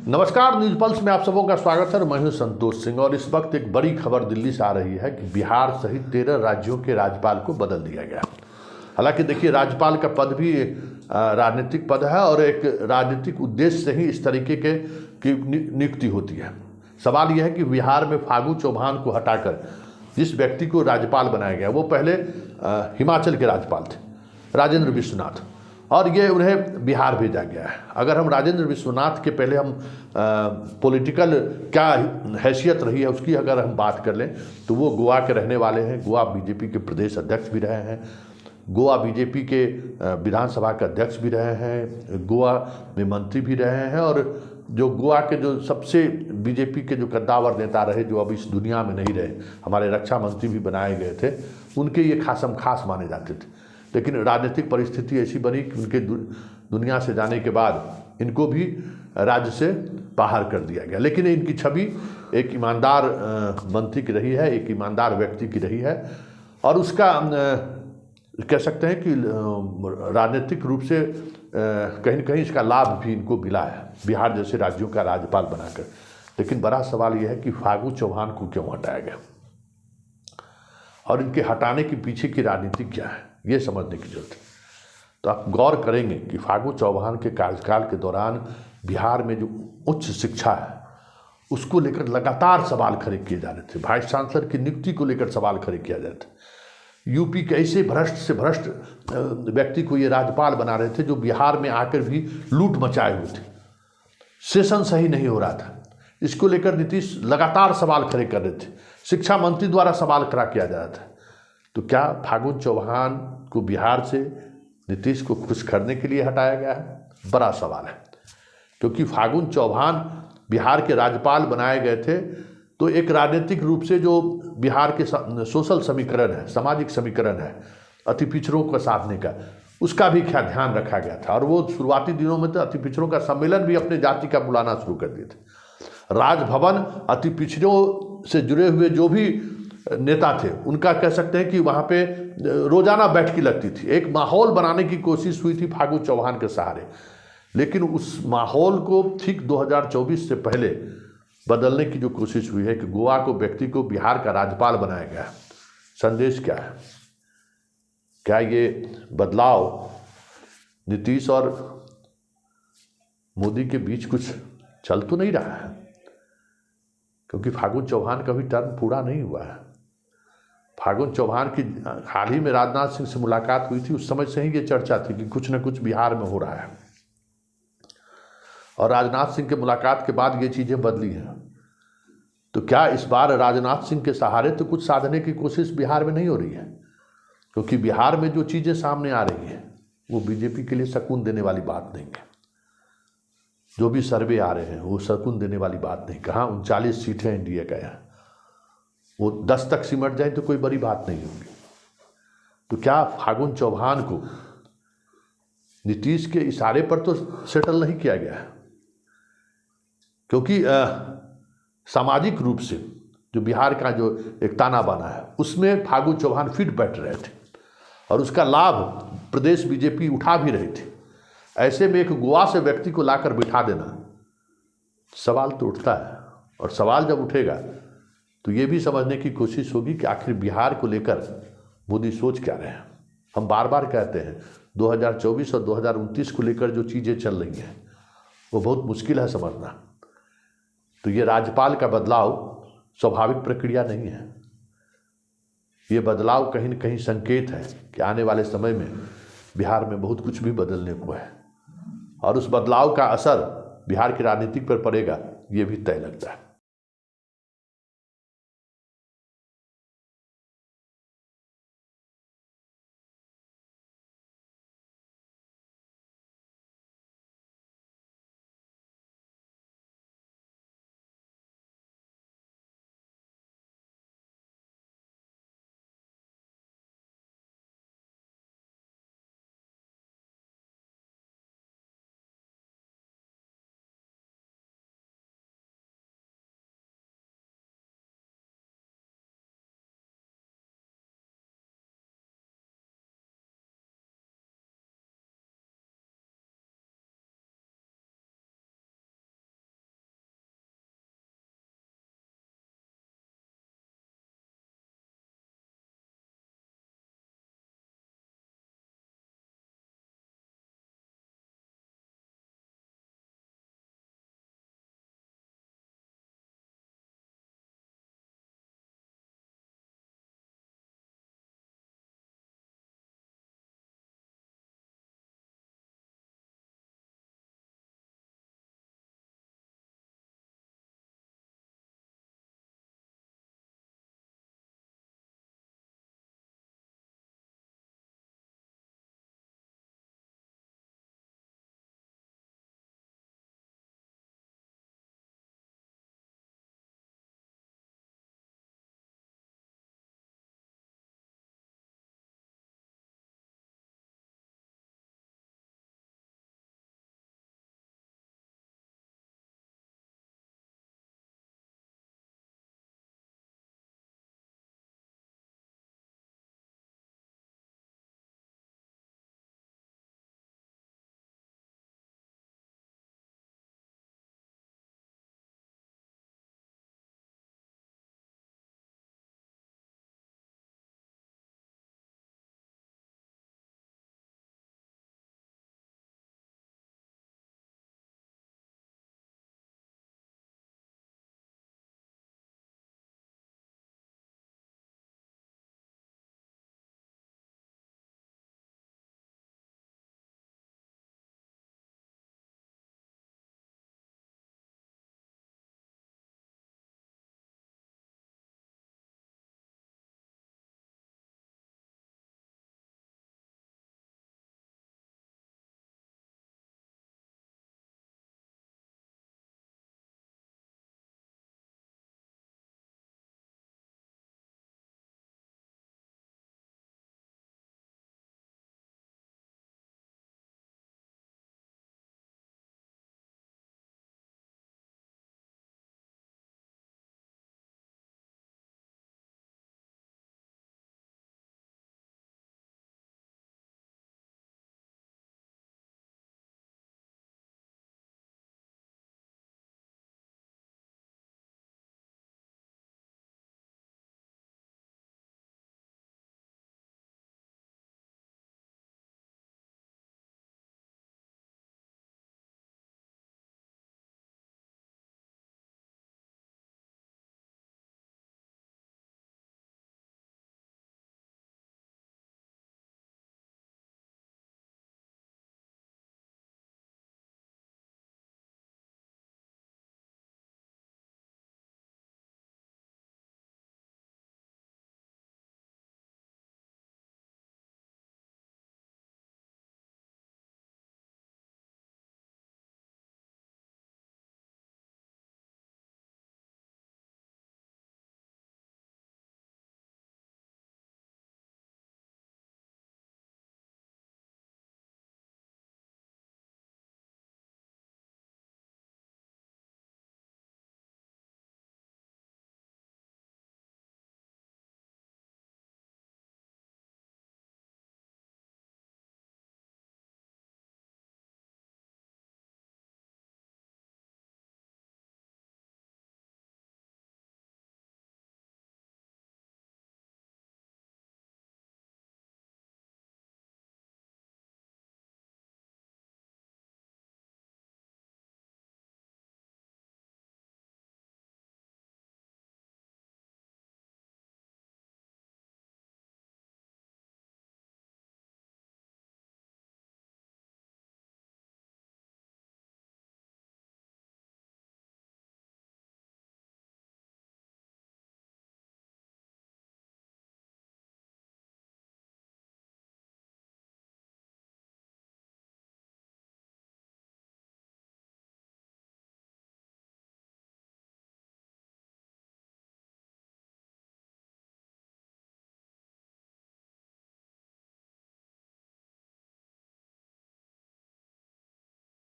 नमस्कार, news pulse में आप सबों का स्वागत है। मैं हूं संतोष सिंह और इस वक्त एक बड़ी खबर दिल्ली से आ रही है कि बिहार सहित 13 राज्यों के राज्यपाल को बदल दिया गया। हालांकि देखिए, राज्यपाल का पद भी राजनीतिक पद है और एक राजनीतिक उद्देश्य से ही इस तरीके की नियुक्ति होती है। सवाल यह है कि बिहार में फागू चौहान को हटाकर जिस व्यक्ति को राज्यपाल बनाया गया वो पहले हिमाचल के राज्यपाल थे, राजेंद्र विश्वनाथ, और ये उन्हें बिहार भेजा गया है। अगर हम राजेंद्र विश्वनाथ के पहले हम पॉलिटिकल क्या हैसियत रही है उसकी अगर हम बात कर लें तो वो गोवा के रहने वाले हैं। गोवा बीजेपी के प्रदेश अध्यक्ष भी रहे हैं, गोवा बीजेपी के विधानसभा के अध्यक्ष भी रहे हैं, गोवा में मंत्री भी रहे हैं, और जो गोवा के जो सबसे बीजेपी के जो कद्दावर नेता रहे, जो अब इस दुनिया में नहीं रहे, हमारे रक्षा मंत्री भी बनाए गए थे, उनके ये खासम खास माने जाते थे। लेकिन राजनीतिक परिस्थिति ऐसी बनी कि उनके दुनिया से जाने के बाद इनको भी राज्य से बाहर कर दिया गया। लेकिन इनकी छवि एक ईमानदार मंत्री की रही है, एक ईमानदार व्यक्ति की रही है, और उसका कह सकते हैं कि राजनीतिक रूप से कहीं न कहीं इसका लाभ भी इनको मिला है बिहार जैसे राज्यों का राज्यपाल बनाकर। लेकिन बड़ा सवाल यह है कि फागू चौहान को क्यों हटाया गया और इनके हटाने के पीछे की राजनीति क्या है, ये समझने की जरूरत है। तो आप गौर करेंगे कि फागू चौहान के कार्यकाल के दौरान बिहार में जो उच्च शिक्षा है उसको लेकर लगातार सवाल खड़े किए जा रहे थे। वाइस चांसलर की नियुक्ति को लेकर सवाल खड़े किया जा रहे थे। यूपी के ऐसे भ्रष्ट से भ्रष्ट व्यक्ति को ये राज्यपाल बना रहे थे जो बिहार में आकर भी लूट मचाए हुए थे। सेशन सही नहीं हो रहा था, इसको लेकर नीतीश लगातार सवाल खड़े कर रहे थे। शिक्षा मंत्री द्वारा सवाल खड़ा किया जा रहा था। तो क्या फागू चौहान को बिहार से नीतीश को खुश करने के लिए हटाया गया है? बड़ा सवाल है, क्योंकि फागू चौहान बिहार के राज्यपाल बनाए गए थे तो एक राजनीतिक रूप से जो बिहार के सोशल समीकरण है, सामाजिक समीकरण है, अति पिछड़ों को साधने का, उसका भी क्या ध्यान रखा गया था। और वो शुरुआती दिनों में तो अति पिछड़ों का सम्मेलन भी अपने जाति का बुलाना शुरू कर दिए थे। राजभवन अति पिछड़ों से जुड़े हुए जो भी नेता थे उनका कह सकते हैं कि वहाँ पे रोजाना बैठकी लगती थी। एक माहौल बनाने की कोशिश हुई थी फागू चौहान के सहारे, लेकिन उस माहौल को ठीक 2024 से पहले बदलने की जो कोशिश हुई है कि गोवा को व्यक्ति को बिहार का राज्यपाल बनाया गया। संदेश क्या है? क्या ये बदलाव नीतीश और मोदी के बीच कुछ चल तो नहीं रहा है? क्योंकि फागू चौहान का भी टर्म पूरा नहीं हुआ है। फागू चौहान की हाल ही में राजनाथ सिंह से मुलाकात हुई थी, उस समय से ही ये चर्चा थी कि कुछ न कुछ बिहार में हो रहा है, और राजनाथ सिंह के मुलाकात के बाद ये चीज़ें बदली हैं। तो क्या इस बार राजनाथ सिंह के सहारे तो कुछ साधने की कोशिश बिहार में नहीं हो रही है? क्योंकि बिहार में जो चीज़ें सामने आ रही हैं वो बीजेपी के लिए सकून देने वाली बात नहीं है। जो भी सर्वे आ रहे हैं वो सकून देने वाली बात नहीं। कहाँ 39 सीटें एनडीए का है, वो 10 तक सिमट जाए तो कोई बड़ी बात नहीं होगी। तो क्या फागू चौहान को नीतीश के इशारे पर तो सेटल नहीं किया गया है? क्योंकि सामाजिक रूप से जो बिहार का जो एक ताना बाना है उसमें फागू चौहान फिट बैठ रहे थे और उसका लाभ प्रदेश बीजेपी उठा भी रही थी। ऐसे में एक गोवा से व्यक्ति को लाकर बिठा देना, सवाल तो उठता है। और सवाल जब उठेगा तो ये भी समझने की कोशिश होगी कि आखिर बिहार को लेकर मोदी सोच क्या रहे हैं। हम बार बार कहते हैं 2024 और 2029 को लेकर जो चीज़ें चल रही हैं वो बहुत मुश्किल है समझना। तो ये राज्यपाल का बदलाव स्वाभाविक प्रक्रिया नहीं है। ये बदलाव कहीं न कहीं संकेत है कि आने वाले समय में बिहार में बहुत कुछ भी बदलने को है, और उस बदलाव का असर बिहार की राजनीति पर पड़ेगा ये भी तय लगता है।